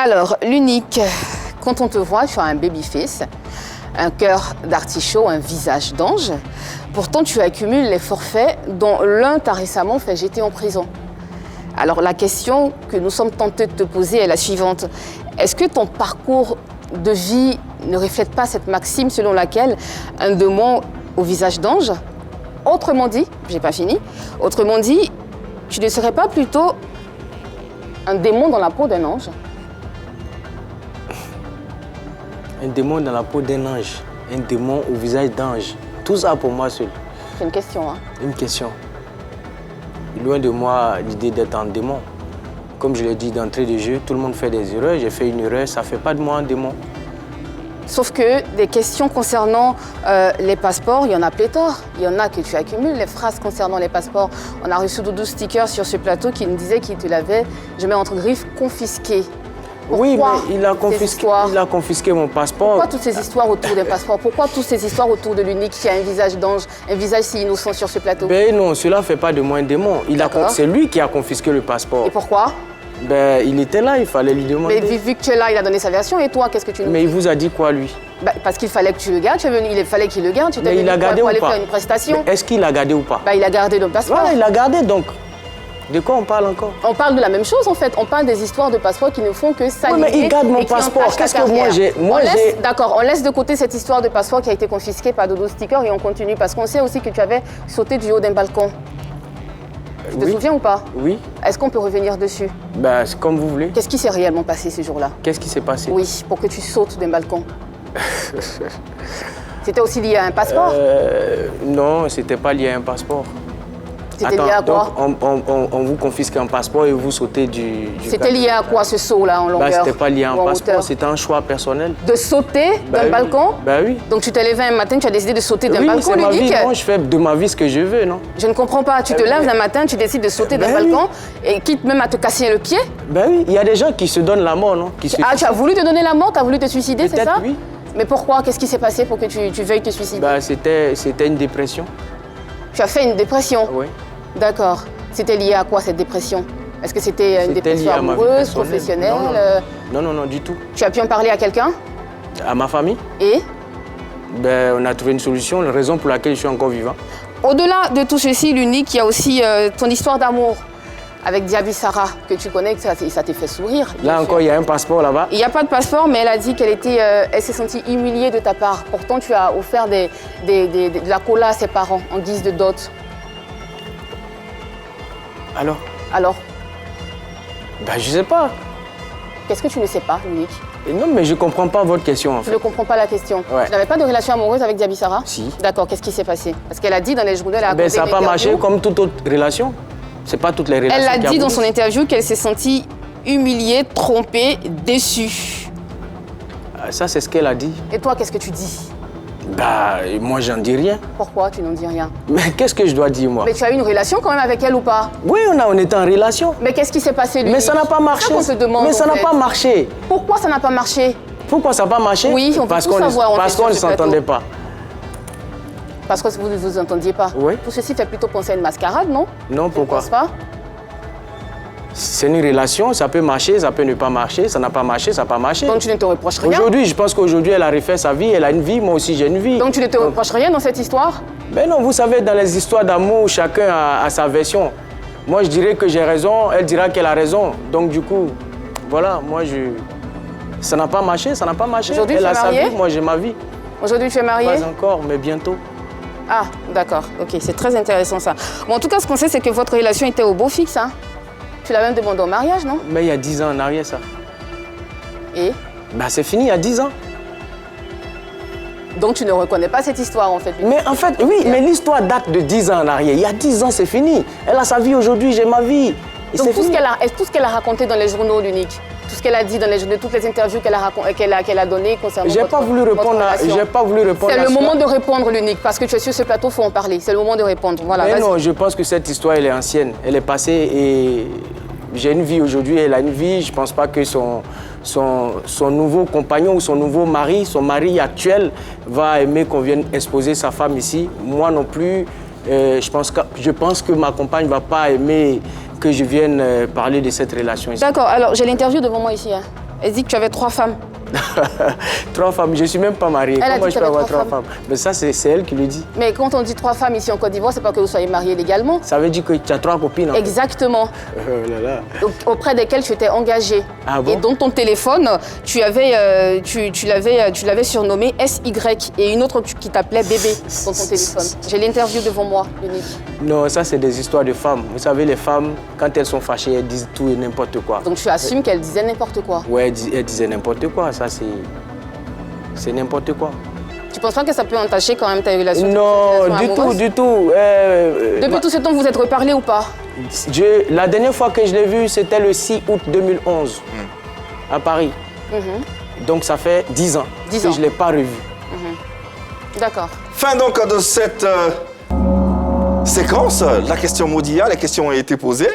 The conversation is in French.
Alors, l'unique, quand on te voit, tu as un baby-face, un cœur d'artichaut, un visage d'ange. Pourtant, tu accumules les forfaits dont l'un t'a récemment fait jeter en prison. Alors, la question que nous sommes tentés de te poser est la suivante. Est-ce que ton parcours de vie ne reflète pas cette maxime selon laquelle un démon au visage d'ange, autrement dit, j'ai pas fini, autrement dit, tu ne serais pas plutôt un démon dans la peau d'un ange? Un démon dans la peau d'un ange, un démon au visage d'ange. Tout ça pour moi seul. C'est une question, hein? Une question. Loin de moi l'idée d'être un démon. Comme je l'ai dit d'entrée de jeu, tout le monde fait des erreurs. J'ai fait une erreur, ça ne fait pas de moi un démon. Sauf que des questions concernant les passeports, il y en a pléthore. Il y en a que tu accumules. Les phrases concernant les passeports, on a reçu 12 stickers sur ce plateau qui nous disaient qu'il te l'avait, je mets entre griffes, confisqué. Pourquoi oui, mais il a confisqué mon passeport. Pourquoi toutes ces histoires autour d'un passeport? Pourquoi toutes ces histoires autour de l'unique qui a un visage d'ange, un visage si innocent sur ce plateau? Ben non, cela ne fait pas de moi un démon. C'est lui qui a confisqué le passeport. Et pourquoi? Ben, il était là, il fallait lui demander. Mais vu que tu es là, il a donné sa version. Et toi, qu'est-ce que tu nous dis? Mais il vous a dit quoi, lui? Ben, parce qu'il fallait que tu le gardes. Tu es venu, il fallait qu'il le garde. Tu t'es venu pour aller faire une prestation. Est-ce qu'il a gardé ou pas? Ben, il a gardé le passeport. Voilà, il a gardé donc. De quoi on parle encore? On parle de la même chose en fait. On parle des histoires de passeports qui ne font que s'aligner. Oui, mais il garde mon passeport. Qu'est-ce que moi j'ai? D'accord, on laisse de côté cette histoire de passeport qui a été confisquée par Dodo Sticker et on continue parce qu'on sait aussi que tu avais sauté du haut d'un balcon. Tu te souviens ou pas? Oui. Est-ce qu'on peut revenir dessus? Ben, c'est comme vous voulez. Qu'est-ce qui s'est réellement passé ce jour-là? Qu'est-ce qui s'est passé? Oui, pour que tu sautes d'un balcon. C'était aussi lié à un passeport? Non, c'était pas lié à un passeport. C'était lié à quoi? Donc on vous confisque un passeport et vous sautez du C'était lié à quoi ce saut-là en longueur? C'était pas lié à un passeport, c'était un choix personnel. De sauter d'un balcon? Ben oui. Donc tu t'es levé un matin, tu as décidé de sauter d'un balcon, Oui, c'est ma vie, non, je fais de ma vie ce que je veux, non? Je ne comprends pas. Tu te lèves un matin, tu décides de sauter d'un balcon et quitte même à te casser le pied? Ben oui, il y a des gens qui se donnent la mort, non? Tu as voulu te donner la mort? Tu as voulu te suicider, c'est ça? Oui. Mais pourquoi? Qu'est-ce qui s'est passé pour que tu veuilles te suicider? Ben, c'était une dépression. Tu as fait une dépression? Oui. D'accord. C'était lié à quoi cette dépression? Est-ce que c'était une dépression amoureuse, professionnelle? Non, du tout. Tu as pu en parler à quelqu'un? À ma famille. Et? Ben, on a trouvé une solution, la raison pour laquelle je suis encore vivant. Au-delà de tout ceci, l'unique, il y a aussi ton histoire d'amour avec Diaby Sarah, que tu connais, que ça t'a fait sourire. Là encore, il y a un passeport là-bas. Il n'y a pas de passeport, mais elle a dit elle s'est sentie humiliée de ta part. Pourtant, tu as offert de la cola à ses parents en guise de dot. Alors? Ben, je sais pas. Qu'est-ce que tu ne sais pas, Unique? Non, mais je comprends pas votre question, en fait. Tu ne comprends pas la question? Ouais. Tu n'avais pas de relation amoureuse avec Diaby Sarah? Si. D'accord, qu'est-ce qui s'est passé? Parce qu'elle a dit dans les journaux, elle a accordé ça n'a pas marché comme toute autre relation. C'est pas toutes les relations. Elle a dit dans son interview qu'elle s'est sentie humiliée, trompée, déçue. Ça, c'est ce qu'elle a dit. Et toi, qu'est-ce que tu dis? Bah, moi, j'en dis rien. Pourquoi tu n'en dis rien? Mais qu'est-ce que je dois dire, moi? Mais tu as eu une relation quand même avec elle ou pas? Oui, on était en relation. Mais qu'est-ce qui s'est passé, lui? Mais ça n'a pas marché. C'est ça qu'on se demande, mais ça n'a pas marché. Pourquoi ça n'a pas marché? Pourquoi ça n'a pas marché? Oui, on peut tout savoir. Parce qu'on ne s'entendait pas. Parce que vous ne vous entendiez pas? Oui. Tout ceci fait plutôt penser à une mascarade, non? Non, pourquoi? Tu ne penses pas? C'est une relation, ça peut marcher, ça peut ne pas marcher, ça n'a pas marché, ça n'a pas marché. Donc tu ne te reproches rien? Aujourd'hui, je pense qu'aujourd'hui, elle a refait sa vie, elle a une vie, moi aussi j'ai une vie. Donc tu ne te reproches rien dans cette histoire? Ben non, vous savez, dans les histoires d'amour, chacun a sa version. Moi, je dirais que j'ai raison, elle dira qu'elle a raison. Donc du coup, voilà, ça n'a pas marché, ça n'a pas marché. Aujourd'hui, elle tu es a mariée? sa vie, moi j'ai ma vie. Aujourd'hui, tu es mariée? Pas encore, mais bientôt. Ah, d'accord, ok, c'est très intéressant ça. Bon, en tout cas, ce qu'on sait, c'est que votre relation était au beau fixe, hein? Tu l'as même demandé au mariage, non? Mais il y a 10 ans en arrière, ça. Et? Bah, c'est fini, il y a 10 ans. Donc tu ne reconnais pas cette histoire, en fait? Mais en fait, oui, mais l'histoire date de 10 ans en arrière. Il y a 10 ans, c'est fini. Elle a sa vie aujourd'hui, j'ai ma vie. Donc tout ce qu'elle a raconté dans les journaux, l'unique, tout ce qu'elle a dit dans les journaux, toutes les interviews qu'elle a données concernant J'ai pas voulu répondre à C'est le moment de répondre, l'unique, parce que tu es sur ce plateau, il faut en parler. C'est le moment de répondre. Voilà, mais non, je pense que cette histoire, elle est ancienne. Elle est passée et j'ai une vie aujourd'hui, elle a une vie. Je pense pas que son nouveau compagnon ou son nouveau mari, son mari actuel, va aimer qu'on vienne exposer sa femme ici. Moi non plus. Je pense que ma compagne ne va pas aimer que je vienne parler de cette relation ici. D'accord, alors j'ai l'interview devant moi ici. Hein. Elle dit que tu avais 3 femmes. 3 femmes, je ne suis même pas marié. Elle a Comment dit je peux que avoir t'avais 3 3 femmes? Mais ça, c'est elle qui le dit. Mais quand on dit 3 femmes ici en Côte d'Ivoire, c'est pas que vous soyez mariés légalement. Ça veut dire que tu as 3 copines. En fait. Exactement. Oh là là. Auprès desquelles tu étais engagé. Ah bon? Et dont ton téléphone, tu l'avais surnommé SY et une autre qui t'appelait bébé dans ton téléphone. J'ai l'interview devant moi, Unique. Non, ça c'est des histoires de femmes. Vous savez, les femmes, quand elles sont fâchées, elles disent tout et n'importe quoi. Donc tu assumes qu'elle disait n'importe quoi. Ouais, elles disaient n'importe quoi. Ça c'est n'importe quoi. Tu penses pas que ça peut entacher quand même ta relation? Non, du tout. Depuis tout ce temps, vous êtes reparlés ou pas? La dernière fois que je l'ai vu, c'était le 6 août 2011, à Paris. Donc ça fait 10 ans que je ne l'ai pas revu. D'accord. Fin donc de cette séquence. La question Moudia, les questions ont été posées.